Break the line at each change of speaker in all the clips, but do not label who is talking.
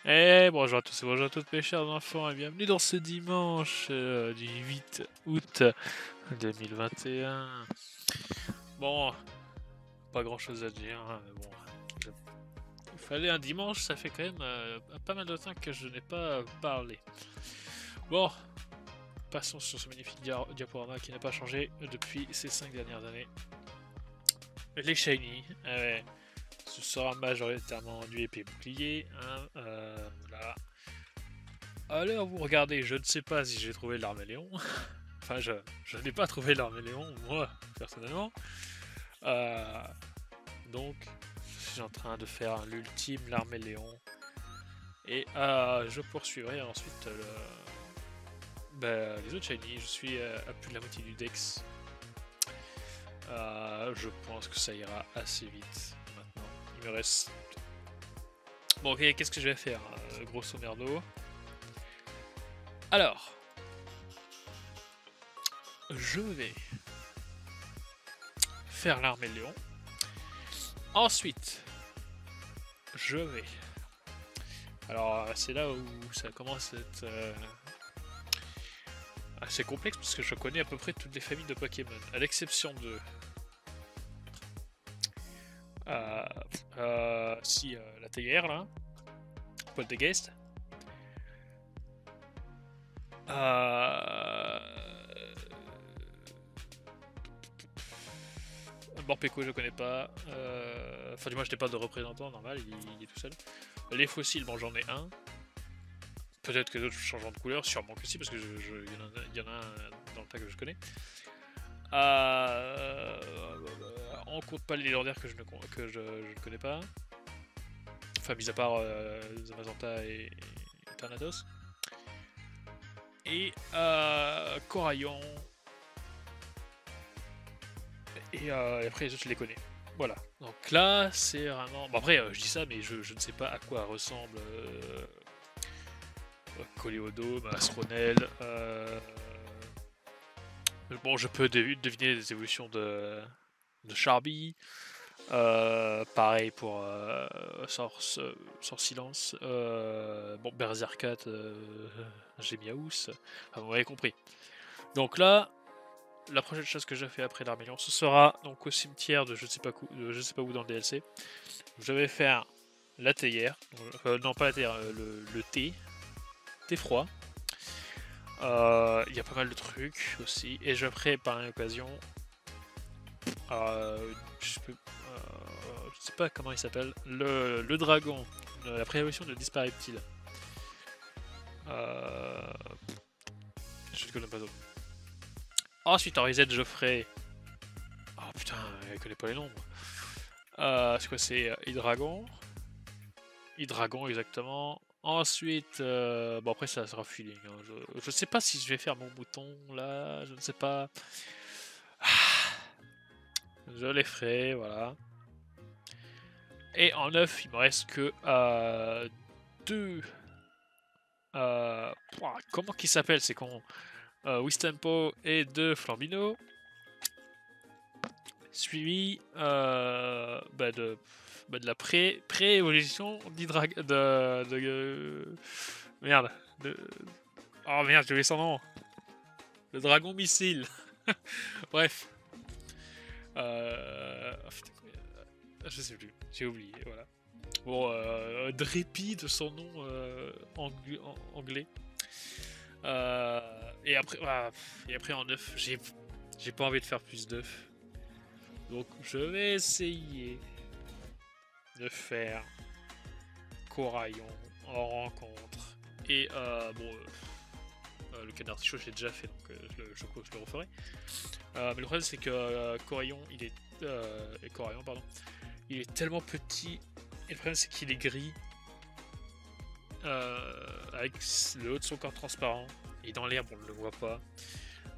Bonjour à tous et bonjour à toutes mes chers enfants et bienvenue dans ce dimanche du 8 août 2021. Bon, pas grand chose à dire, hein, mais bon, je- il fallait un dimanche, ça fait quand même pas mal de temps que je n'ai pas parlé. Bon, passons sur ce magnifique diaporama qui n'a pas changé depuis ces 5 dernières années. Les shiny, ouais, ce sera majoritairement du épée bouclier, hein, voilà. Alors vous regardez, je ne sais pas si j'ai trouvé l'arméléon. Enfin, je n'ai pas trouvé l'arméléon, moi, personnellement. Euh, donc, je suis en train de faire l'ultime l'arméléon. Et je poursuivrai ensuite les autres shiny. Je suis à plus de la moitié du dex. Je pense que ça ira assez vite maintenant. Il me reste. Bon, ok, qu'est-ce que je vais faire, grosso merdo. Alors, je vais faire l'arméléon. Ensuite, je vais. Alors, c'est là où ça commence à être assez complexe parce que je connais à peu près toutes les familles de Pokémon, à l'exception de. La TR là, Poltegeist. Morpeko, je connais pas. Enfin, du moins, je n'ai pas de représentant normal, il est tout seul. Les fossiles, bon, j'en ai un. Peut-être que d'autres changeront de couleur, sûrement que si, parce que il y en a un dans le tas que je connais. On compte pas les légendaires que je ne connais pas. Enfin, mis à part Zamazenta et Thanatos. Et Coraillon. Et après, les autres, je les connais. Voilà. Donc là, c'est vraiment. Bon, après, je dis ça, mais je ne sais pas à quoi ressemble Coléodome, Astronel. Bon, je peux deviner les évolutions de Charby. Pareil pour Sors Silence. Bon, Berserkat, j'ai Miaous. Enfin, vous m'avez compris. Donc là, la prochaine chose que je fais après l'Armélion, ce sera donc au cimetière de je sais pas où dans le DLC. Je vais faire la théière. Non, pas la théière, le thé froid. Il y a pas mal de trucs aussi. Et je ferai par l'occasion. Je sais pas comment il s'appelle. Le dragon. La préévolution de Dispareptile. Euh, je ne connais pas d'autres. Ensuite, en reset, je ferai. Oh putain, elle connaît pas les noms. C'est quoi? C'est Hydragon. Hydragon, exactement. Ensuite, bon après ça sera feeling, hein. Je sais pas si je vais faire mon bouton là, je ne sais pas. Je les ferai, voilà. Et en 9, il me reste que deux. Comment qu'il s'appelle? C'est con. Wistempo et deux Flambino. Suivi de la pré-évolution merde. De, oh merde, j'ai oublié son nom. Le dragon missile. Bref. Je sais plus. J'ai oublié, voilà. Bon, Drippy de son nom anglais. Et après en 9, j'ai pas envie de faire plus d'œufs. Donc je vais essayer de faire Coraillon en rencontre. Et le canard chaud j'ai déjà fait, donc je le referai. Mais le problème c'est que Coraillon, Coraillon, pardon, il est tellement petit. Et le problème c'est qu'il est gris. Avec le haut de son corps transparent. Et dans l'herbe on ne le voit pas.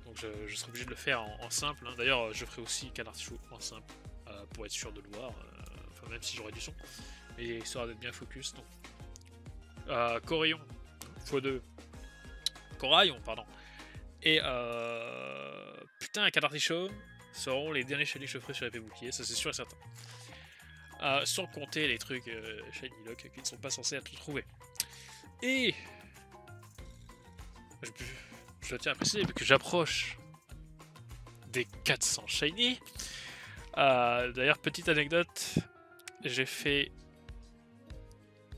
Donc je serai obligé de le faire en simple, hein. D'ailleurs je ferai aussi canard chaud en simple. Pour être sûr de le voir. Enfin même si j'aurai du son. Mais histoire d'être bien focus. Donc Coraillon x2. Coraillon, pardon. Et putain, un canard chaud seront les derniers shiny que je ferai sur l'épée bouclier, ça c'est sûr et certain. Sans compter les trucs shiny lock qui ne sont pas censés être trouvés. Et je tiens à préciser, vu que j'approche des 400 shiny. D'ailleurs, petite anecdote, j'ai fait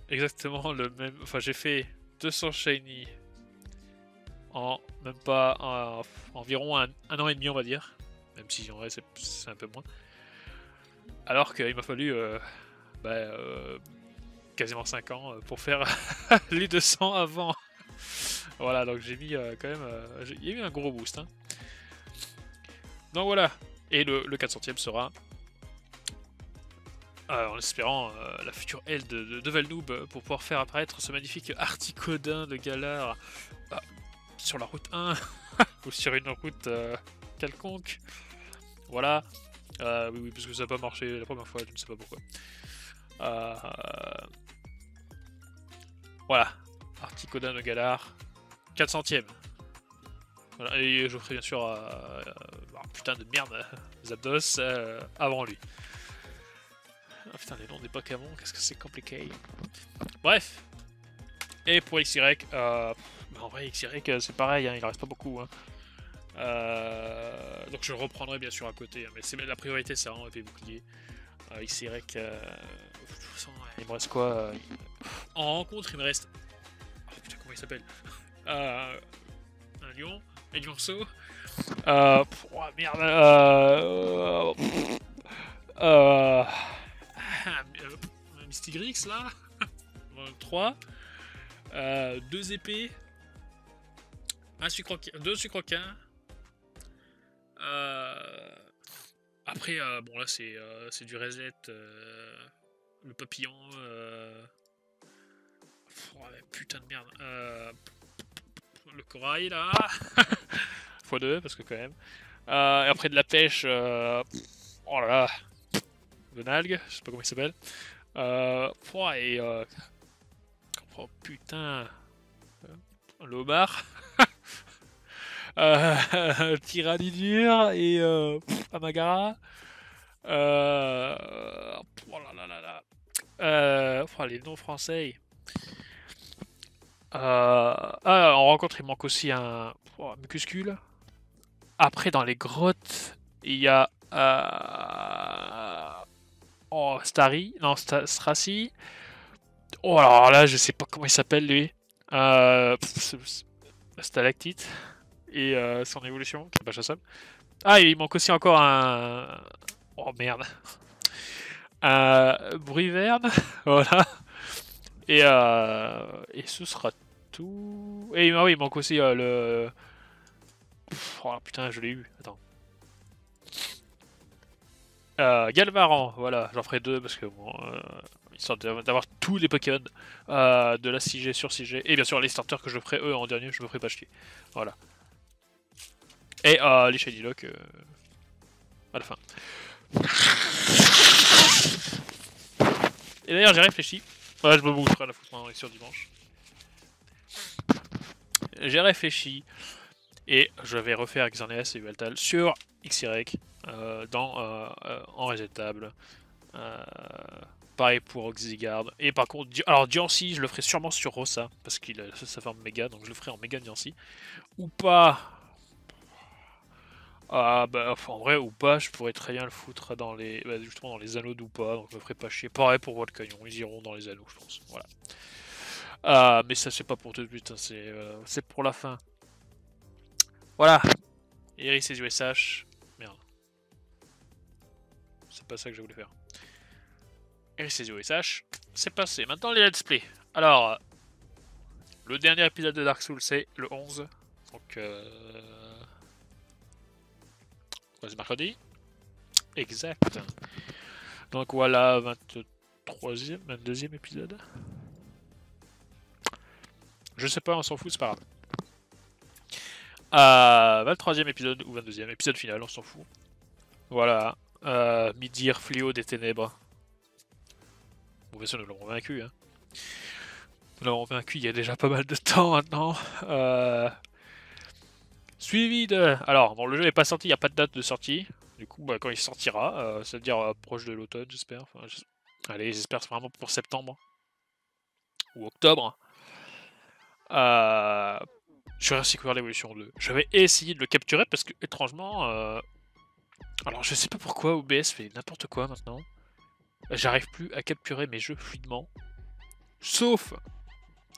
exactement le même. Enfin, j'ai fait 200 shiny en même pas environ un an et demi, on va dire. Même si en vrai c'est un peu moins. Alors qu'il m'a fallu quasiment 5 ans pour faire les 200 avant. Voilà, donc j'ai mis quand même. Il y a eu un gros boost. Hein. Donc voilà. Et le 400ème sera, en espérant, la future aile de Velnoob pour pouvoir faire apparaître ce magnifique Articodin de Galar sur la route 1 ou sur une route quelconque. Voilà. Oui, parce que ça n'a pas marché la première fois, je ne sais pas pourquoi. Voilà. Articodin de Galar. 400ème. Voilà. Et je ferai bien sûr putain de merde, Zapdos avant lui. Ah putain, les noms des Pokémon, qu'est-ce que c'est compliqué. Bref. Et pour XY, en vrai, XY c'est pareil, hein, il en reste pas beaucoup. Hein. Donc je le reprendrai bien sûr à côté, hein, mais la priorité c'est vraiment épée bouclier. XY, de toute façon, il me reste quoi en rencontre, il me reste. Oh putain, comment il s'appelle un lion, un lionceau. Oh merde. Mystigrix là. 3. 2 épées. 2 sucroquins. Après, bon là c'est du reset. Le papillon. Putain de merde. Le corail là. x2 parce que quand même. Et après de la pêche. Oh là là. De nalgue, je sais pas comment il s'appelle. Et. Oh putain. L'Omar. Tyranidur et Amagara. Oh là là là là. Les noms français. En rencontre, il manque aussi un Mucuscule. Après, dans les grottes, il y a Starry. Non, Strassi. Oh, alors là, je sais pas comment il s'appelle lui. Stalactite. Et son évolution, qui est pas chassable. Ah, il manque aussi encore un. Oh merde. Un Bruiverne. Voilà. Et ce sera tout. Et oui, il manque aussi le. Oh putain, je l'ai eu. Attends. Galvaran, voilà, j'en ferai 2 parce que bon, histoire d'avoir tous les Pokémon de la 6G sur 6G. Et bien sûr, les starters que je ferai eux en dernier, je me ferai pas chier. Voilà. Et les Shiny Lock à la fin. Et d'ailleurs, j'ai réfléchi. Ouais, je me bougerai à la foutre maintenant sur dimanche. J'ai réfléchi et je vais refaire Xerneas et Yveltal sur XY en resetable. Pareil pour Oxygard. Et par contre, alors Diancie, je le ferai sûrement sur Rossa, parce qu'il a sa forme méga, donc je le ferai en méga Diancie. Ou pas. En vrai, ou pas, je pourrais très bien le foutre dans les. Justement dans les anneaux d'ou pas, donc je me ferai pas chier. Pareil pour Volcanion, ils iront dans les anneaux, je pense. Voilà. Mais ça, c'est pas pour tout de suite, hein, c'est pour la fin. Voilà. Iris et USH. Merde. C'est pas ça que je voulais faire. Iris et USH. C'est passé. Maintenant, les let's play. Alors, le dernier épisode de Dark Souls, c'est le 11. Donc, c'est mercredi. Exact. Donc voilà, 23e, 22e épisode. Je sais pas, on s'en fout, c'est pas grave. 23e épisode ou 22e, épisode final, on s'en fout. Voilà. Midir, Fléau des Ténèbres. Bon, bien sûr, nous l'avons vaincu. Hein. Nous l'avons vaincu il y a déjà pas mal de temps maintenant. Suivi de. Alors, bon, le jeu n'est pas sorti, il n'y a pas de date de sortie. Du coup, quand il sortira, c'est-à-dire proche de l'automne, j'espère. Allez, j'espère vraiment pour septembre ou octobre. Je vais ainsi couvrir l'évolution 2. Je vais essayer de le capturer parce que, étrangement... Alors, je sais pas pourquoi OBS fait n'importe quoi maintenant. J'arrive plus à capturer mes jeux fluidement. Sauf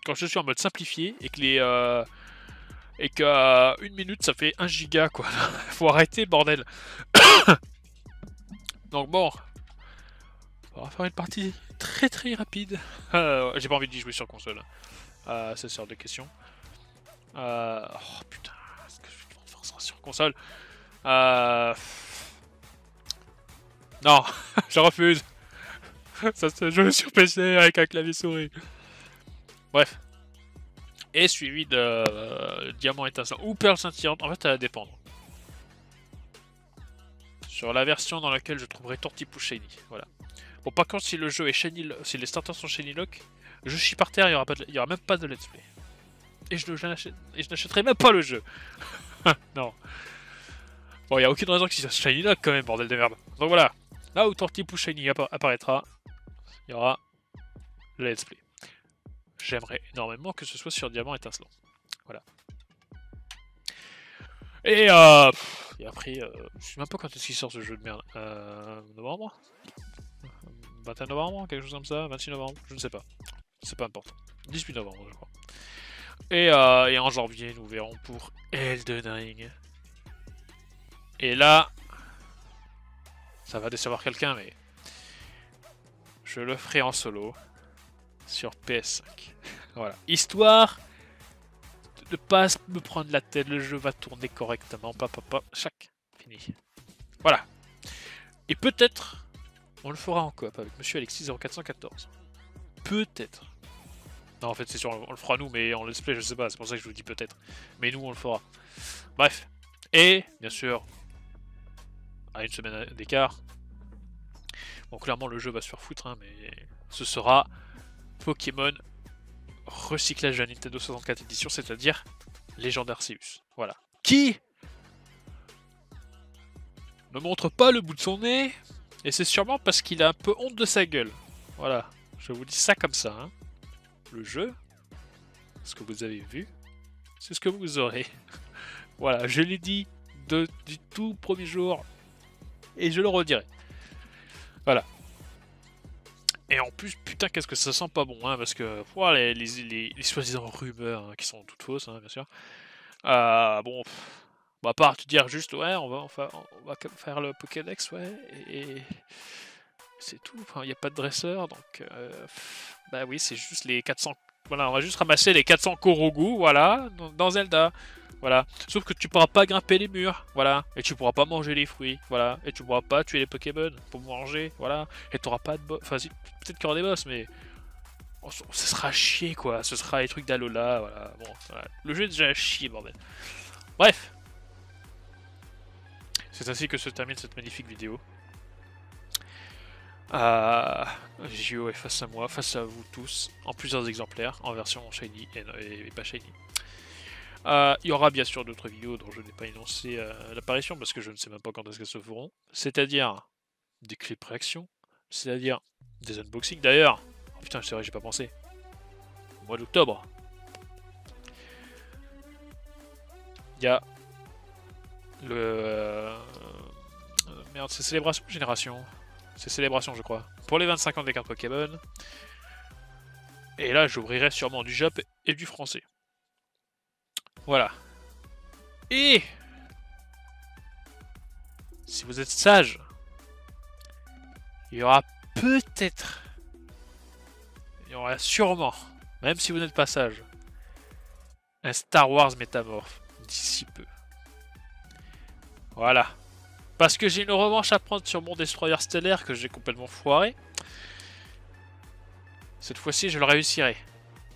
quand je suis en mode simplifié et que et qu'à 1 minute ça fait 1 giga quoi. Faut arrêter bordel. Donc bon, on va faire une partie très rapide. J'ai pas envie d'y jouer sur console. C'est ce genre de questions. Oh putain, est-ce que je vais faire ça sur console? Non, je refuse. Ça se joue sur PC avec un clavier souris. Bref. Et suivi de diamant étincelant ou perle scintillante. En fait, ça va dépendre. Sur la version dans laquelle je trouverai Tortipu Shiny. Voilà. Bon, par contre, si le jeu est shiny, si les starters sont shiny lock, je chie par terre, il y aura même pas de let's play. Et je n'achèterai même pas le jeu. Non. Bon, il n'y a aucune raison qu'il soit shiny lock quand même, bordel de merde. Donc voilà. Là où Tortipu Shiny apparaîtra, il y aura le let's play. J'aimerais énormément que ce soit sur diamant étincelant. Voilà. Et après, je sais même pas quand est-ce qu'il sort ce jeu de merde. Novembre 21 novembre, quelque chose comme ça, 26 novembre, je ne sais pas. C'est pas important. 18 novembre, je crois. Et en janvier, nous verrons pour Elden Ring. Et là, ça va décevoir quelqu'un, mais je le ferai en solo sur PS5. Voilà. Histoire de pas me prendre la tête, le jeu va tourner correctement. Chac, fini. Voilà. Et peut-être, on le fera en coop avec Monsieur Alexis 0414. Peut-être. Non, en fait, c'est sûr, on le fera nous, mais en let's play, je sais pas, c'est pour ça que je vous dis peut-être. Mais nous, on le fera. Bref. Et, bien sûr, à une semaine d'écart. Bon, clairement, le jeu va se faire foutre, hein, mais ce sera Pokémon recyclage de la Nintendo 64 édition, c'est-à-dire Légendaire Arceus. Voilà. Qui ne montre pas le bout de son nez, et c'est sûrement parce qu'il a un peu honte de sa gueule. Voilà. Je vous dis ça comme ça, hein. Le jeu, ce que vous avez vu, c'est ce que vous aurez. Voilà, je l'ai dit du tout premier jour, et je le redirai. Voilà. Et en plus, putain, qu'est-ce que ça sent pas bon, hein, parce que les soi-disant rumeurs, hein, qui sont toutes fausses, hein, bien sûr. Bon, à part te dire juste, ouais, on va faire le Pokédex, ouais, et c'est tout. Enfin, il n'y a pas de dresseur, donc bah oui, c'est juste les 400. Voilà, on va juste ramasser les 400 Korogu, voilà, dans Zelda. Voilà. Sauf que tu pourras pas grimper les murs, voilà. Et tu pourras pas manger les fruits, voilà. Et tu pourras pas tuer les Pokémon pour manger, voilà. Et tu auras pas de boss. Enfin, peut-être qu'il y aura des boss, mais. Oh, ça sera chier, quoi. Ce sera les trucs d'Alola, voilà. Bon, voilà. Le jeu est déjà chier, bordel. Bref. C'est ainsi que se termine cette magnifique vidéo. JO est face à moi, face à vous tous, en plusieurs exemplaires, en version shiny et pas shiny. Il y aura bien sûr d'autres vidéos dont je n'ai pas énoncé l'apparition parce que je ne sais même pas quand est-ce qu'elles se feront. C'est-à-dire des clips réactions, c'est-à-dire des unboxings. D'ailleurs, oh putain, c'est vrai, j'ai pas pensé. Au mois d'octobre, il y a le. Merde, c'est Célébration ou Génération? C'est Célébration, je crois. Pour les 25 ans des cartes Pokémon. Et là, j'ouvrirai sûrement du Jap et du français. Voilà. Et si vous êtes sage, il y aura peut-être, il y aura sûrement, même si vous n'êtes pas sage, un Star Wars métamorphe d'ici peu. Voilà. Parce que j'ai une revanche à prendre sur mon destroyer stellaire que j'ai complètement foiré. Cette fois-ci, je le réussirai.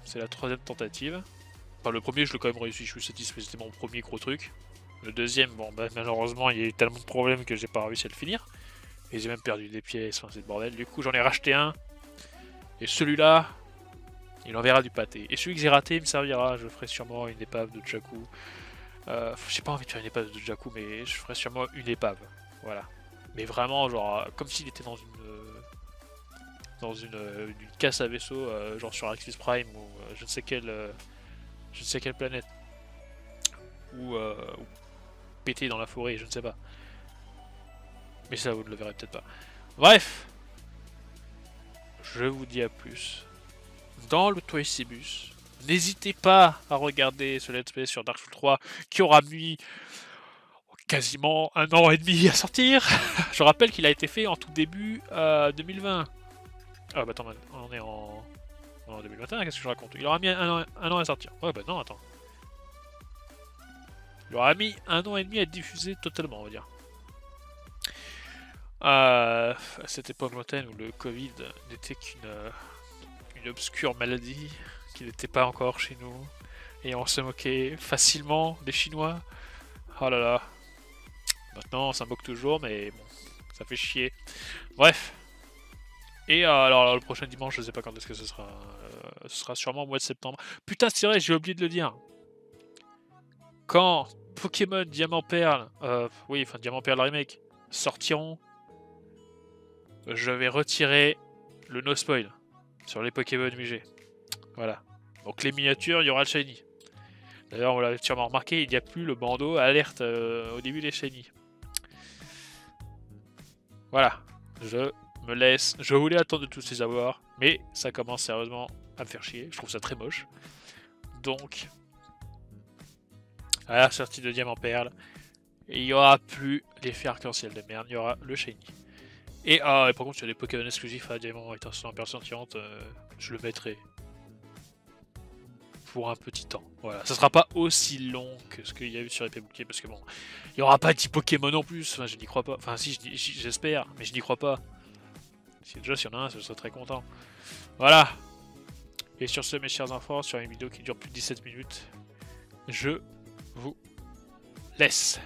C'est la 3e tentative. Enfin, le premier, je l'ai quand même réussi, je suis satisfait, c'était mon premier gros truc. Le deuxième, bon, bah, malheureusement, il y a eu tellement de problèmes que j'ai pas réussi à le finir. Et j'ai même perdu des pièces, enfin, c'est le bordel. Du coup, j'en ai racheté un. Et celui-là, il enverra du pâté. Et celui que j'ai raté, il me servira. Je ferai sûrement une épave de Jakku. J'ai pas envie de faire une épave de Jakku, mais je ferai sûrement une épave. Voilà. Mais vraiment, genre, comme s'il était dans une casse à vaisseau, genre sur Axis Prime ou je ne sais quel je ne sais quelle planète. Ou péter dans la forêt, je ne sais pas. Mais ça, vous ne le verrez peut-être pas. Bref, je vous dis à plus. Dans le Toysibus, n'hésitez pas à regarder ce let's play sur Dark Souls 3 qui aura mis quasiment 1 an et demi à sortir. Je rappelle qu'il a été fait en tout début 2020. Ah bah attends, on est en 2021, qu'est-ce que je raconte? Il aura mis un an à sortir. Ouais bah non, attends. Il aura mis 1 an et demi à être diffusé totalement, on va dire. À cette époque lointaine où le Covid n'était qu'une obscure maladie, qui n'était pas encore chez nous, et on se moquait facilement des Chinois. Oh là là. Maintenant, on s'en moque toujours, mais bon, ça fait chier. Bref. Et alors, le prochain dimanche, je sais pas quand est-ce que ce sera. Ce sera sûrement au mois de septembre. Putain, c'est vrai, j'ai oublié de le dire. Quand Pokémon Diamant Perle, oui, enfin Diamant Perle Remake, sortiront, je vais retirer le no spoil sur les Pokémon MG. Voilà. Donc les miniatures, il y aura le shiny. D'ailleurs, on l'a sûrement remarqué, il n'y a plus le bandeau alerte au début des shiny. Voilà. Je me laisse. Je voulais attendre de tous les avoir, mais ça commence sérieusement à me faire chier. Je trouve ça très moche. Donc, à la sortie de Diamant Perle, il n'y aura plus l'effet arc-en-ciel de merde, il y aura le shiny. Et par contre, sur les Pokémon exclusifs à Diamant étincelant en personne sciente, je le mettrai pour un petit temps. Voilà, ça sera pas aussi long que ce qu'il y a eu sur épée bouclier, parce que bon, il n'y aura pas 10 Pokémon en plus, enfin je n'y crois pas. Enfin si, j'espère, mais je n'y crois pas. Si déjà s'il y en a un, je serais très content. Voilà. Et sur ce, mes chers enfants, sur une vidéo qui dure plus de 17 minutes, je vous laisse.